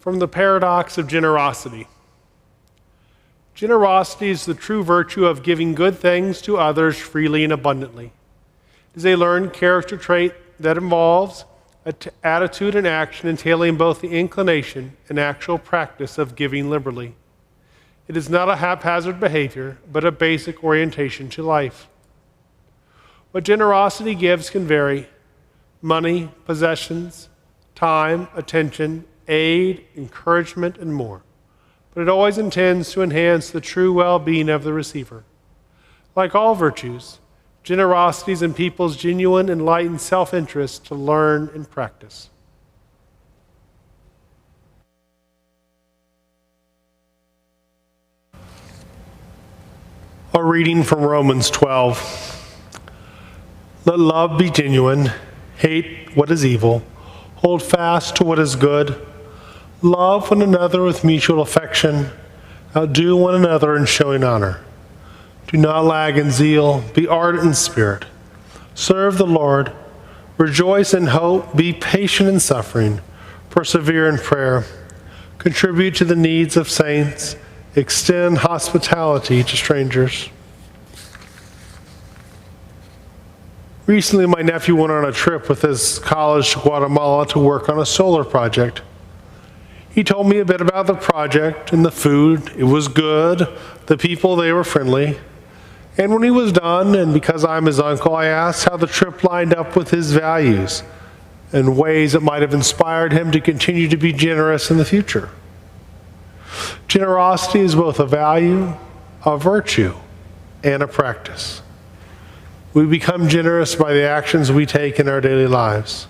from the paradox of generosity. Generosity is the true virtue of giving good things to others freely and abundantly. It is a learned character trait that involves an attitude and action entailing both the inclination and actual practice of giving liberally. It is not a haphazard behavior, but a basic orientation to life. What generosity gives can vary: money, possessions, time, attention, aid, encouragement, and more. But it always intends to enhance the true well-being of the receiver. Like all virtues, generosity is in people's genuine enlightened self-interest to learn and practice. A reading from Romans 12. Let love be genuine, hate what is evil, hold fast to what is good, love one another with mutual affection, outdo one another in showing honor. Do not lag in zeal, be ardent in spirit. Serve the Lord, rejoice in hope, be patient in suffering, persevere in prayer. Contribute to the needs of saints, extend hospitality to strangers. Recently, my nephew went on a trip with his college to Guatemala to work on a solar project. He told me a bit about the project and the food. It was good. The people, they were friendly. And when he was done, and because I'm his uncle, I asked how the trip lined up with his values and ways that might have inspired him to continue to be generous in the future. Generosity is both a value, a virtue, and a practice. We become generous by the actions we take in our daily lives.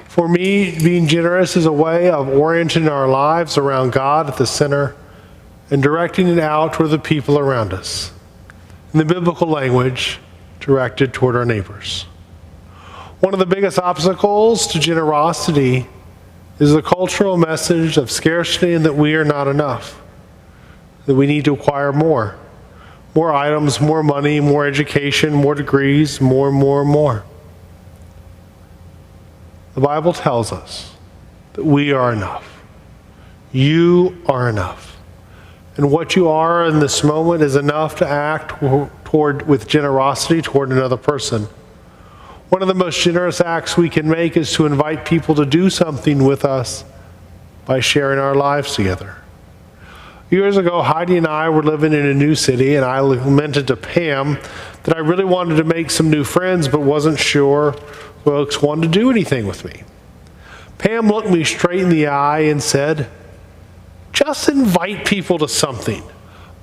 For me, being generous is a way of orienting our lives around God at the center and directing it out toward the people around us. In the biblical language, directed toward our neighbors. One of the biggest obstacles to generosity is the cultural message of scarcity and that we are not enough, that we need to acquire more. More items, more money, more education, more degrees, more. The Bible tells us that we are enough. You are enough. And what you are in this moment is enough to act with generosity toward another person. One of the most generous acts we can make is to invite people to do something with us by sharing our lives together. Years ago, Heidi and I were living in a new city, and I lamented to Pam that I really wanted to make some new friends but wasn't sure folks wanted to do anything with me. Pam looked me straight in the eye and said, "Just invite people to something.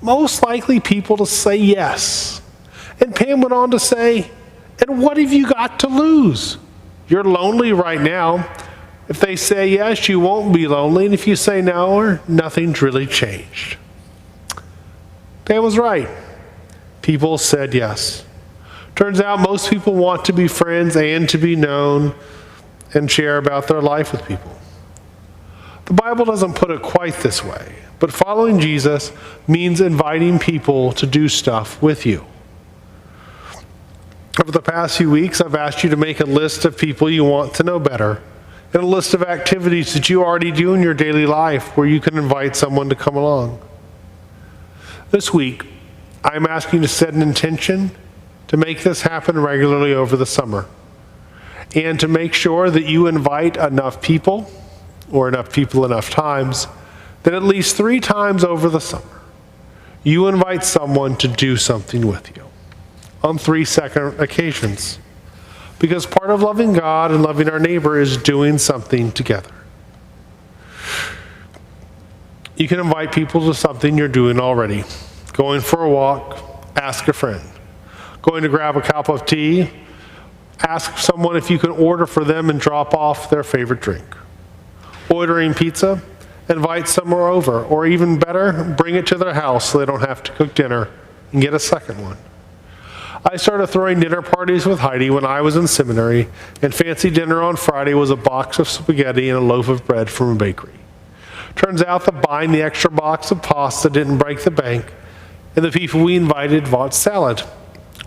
Most likely people to say yes." And Pam went on to say, "And what have you got to lose? You're lonely right now. If they say yes, you won't be lonely. And if you say no, nothing's really changed." Pam was right. People said yes. Turns out most people want to be friends and to be known and share about their life with people. The Bible doesn't put it quite this way, but following Jesus means inviting people to do stuff with you. Over the past few weeks, I've asked you to make a list of people you want to know better and a list of activities that you already do in your daily life where you can invite someone to come along. This week, I'm asking you to set an intention to make this happen regularly over the summer and to make sure that you invite enough people enough times that at least 3 times over the summer, you invite someone to do something with you on 3 separate occasions. Because part of loving God and loving our neighbor is doing something together. You can invite people to something you're doing already. Going for a walk, ask a friend. Going to grab a cup of tea, ask someone if you can order for them and drop off their favorite drink. Ordering pizza, invite someone over, or even better, bring it to their house so they don't have to cook dinner and get a second one. I started throwing dinner parties with Heidi when I was in seminary, and fancy dinner on Friday was a box of spaghetti and a loaf of bread from a bakery. Turns out that buying the extra box of pasta didn't break the bank, and the people we invited bought salad.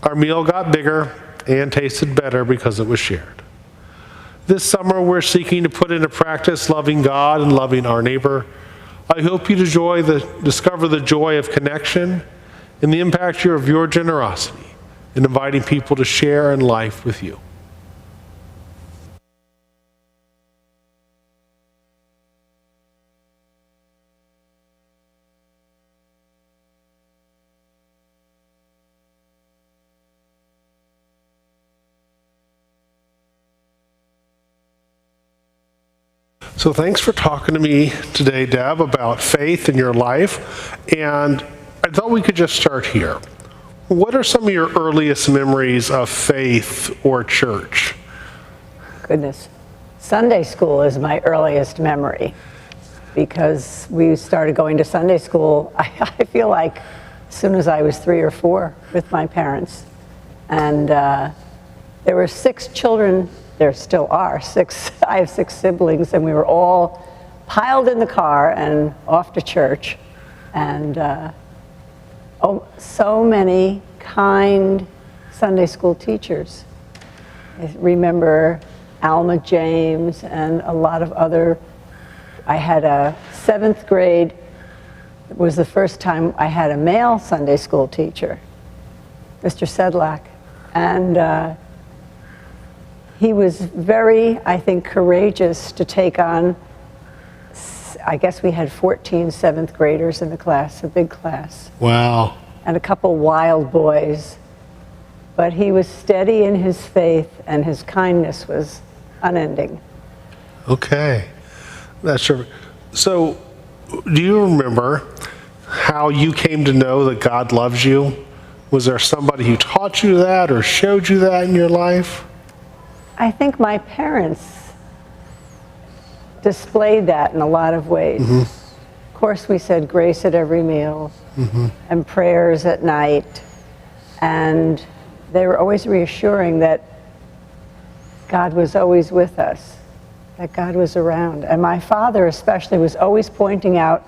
Our meal got bigger and tasted better because it was shared. This summer, we're seeking to put into practice loving God and loving our neighbor. I hope you discover the joy of connection and the impact of your generosity in inviting people to share in life with you. So thanks for talking to me today, Deb, about faith in your life. And I thought we could just start here. What are some of your earliest memories of faith or church? Goodness. Sunday school is my earliest memory because we started going to Sunday school, I feel like, as soon as I was 3 or 4 with my parents. And there were 6 children. There still are 6. I have 6 siblings, and we were all piled in the car and off to church. And so many kind Sunday school teachers. I remember Alma James and a lot of other. I had a 7th grade. It was the first time I had a male Sunday school teacher, Mr. Sedlak. And he was very, I think, courageous to take on, I guess we had 14 7th graders in the class, a big class. Wow. And a couple wild boys. But he was steady in his faith, and his kindness was unending. Okay. That's true. So, do you remember how you came to know that God loves you? Was there somebody who taught you that or showed you that in your life? I think my parents displayed that in a lot of ways. Mm-hmm. Of course, we said grace at every meal, mm-hmm. and prayers at night. And they were always reassuring that God was always with us, that God was around. And my father especially was always pointing out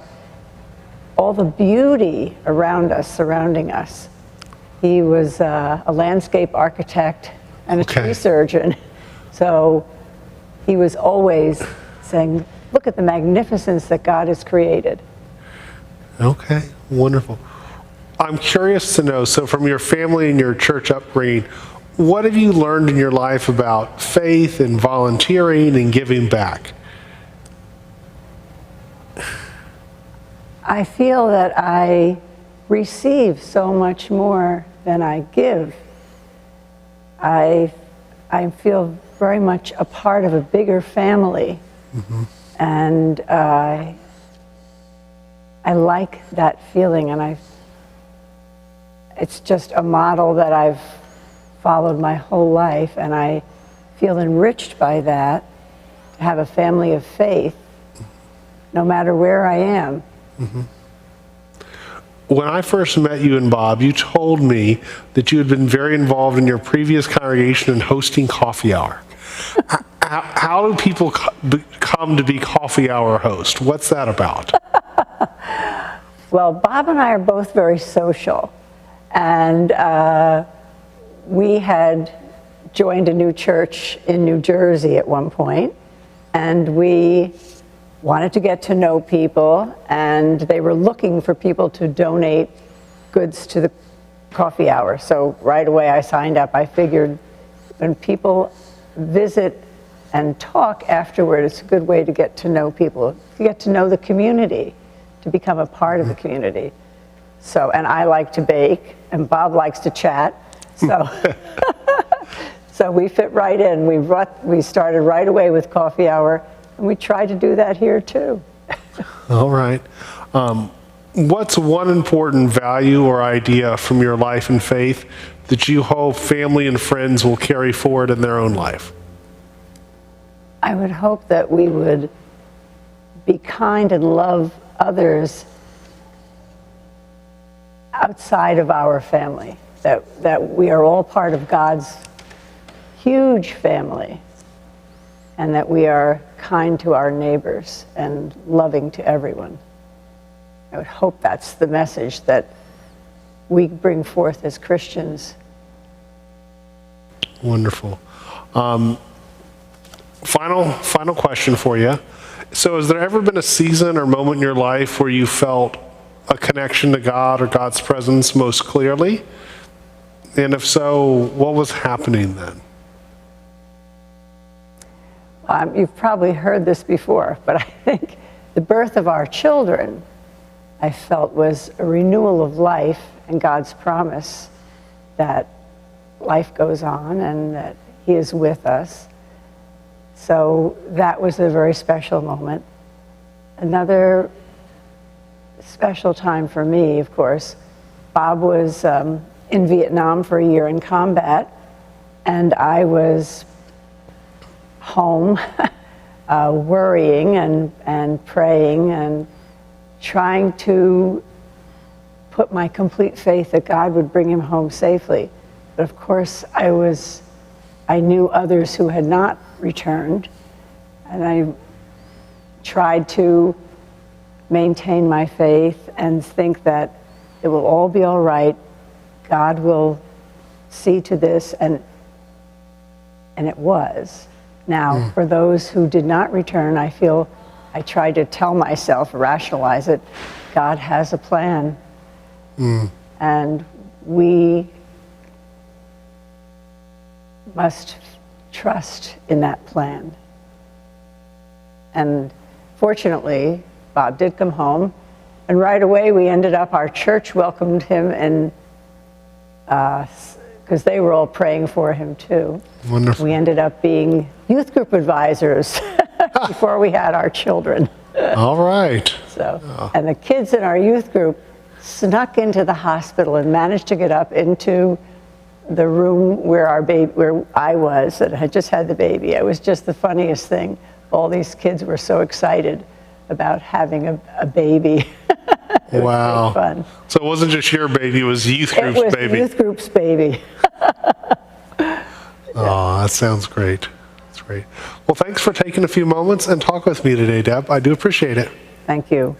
all the beauty around us, surrounding us. He was a landscape architect and a tree surgeon. So he was always saying, look at the magnificence that God has created. Okay, wonderful. I'm curious to know, so from your family and your church upbringing, what have you learned in your life about faith and volunteering and giving back? I feel that I receive so much more than I give. I feel very much a part of a bigger family. Mm-hmm. And I like that feeling, and it's just a model that I've followed my whole life, and I feel enriched by that, to have a family of faith, no matter where I am. Mm-hmm. When I first met you and Bob, you told me that you had been very involved in your previous congregation in hosting coffee hour. How do people come to be coffee hour host? What's that about? Well, Bob and I are both very social. And we had joined a new church in New Jersey at one point, and we wanted to get to know people, and they were looking for people to donate goods to the coffee hour. So right away I signed up. I figured when people visit and talk afterward, it's a good way to get to know people, to get to know the community, to become a part of the community. So, and I like to bake, and Bob likes to chat, so so we fit right in. We started right away with coffee hour, and we try to do that here too. All right. What's one important value or idea from your life and faith that you hope family and friends will carry forward in their own life? I would hope that we would be kind and love others outside of our family, that we are all part of God's huge family, and that we are kind to our neighbors and loving to everyone. I would hope that's the message that we bring forth as Christians. Wonderful. final question for you. So has there ever been a season or moment in your life where you felt a connection to God or God's presence most clearly? And if so, what was happening then? You've probably heard this before, but I think the birth of our children, I felt, was a renewal of life and God's promise that life goes on and that He is with us. So that was a very special moment. Another special time for me, of course, Bob was in Vietnam for a year in combat, and I was home worrying and praying and trying to put my complete faith that God would bring him home safely. But of course, I knew others who had not returned, and I tried to maintain my faith and think that it will all be all right. God will see to this, and it was. Now, for those who did not return, I feel I tried to tell myself, rationalize it, God has a plan. And we must trust in that plan. And fortunately, Bob did come home, and right away we ended up, our church welcomed him, and because they were all praying for him too. Wonderful. We ended up being youth group advisors before we had our children. All right. So, and the kids in our youth group snuck into the hospital and managed to get up into the room where where I was, that had just had the baby. It was just the funniest thing. All these kids were so excited about having a baby. It Wow. was great fun. So it wasn't just your baby, it was youth It group's was baby. youth group's baby. Oh, that sounds great. That's great. Well, thanks for taking a few moments and talk with me today, Deb. I do appreciate it. Thank you.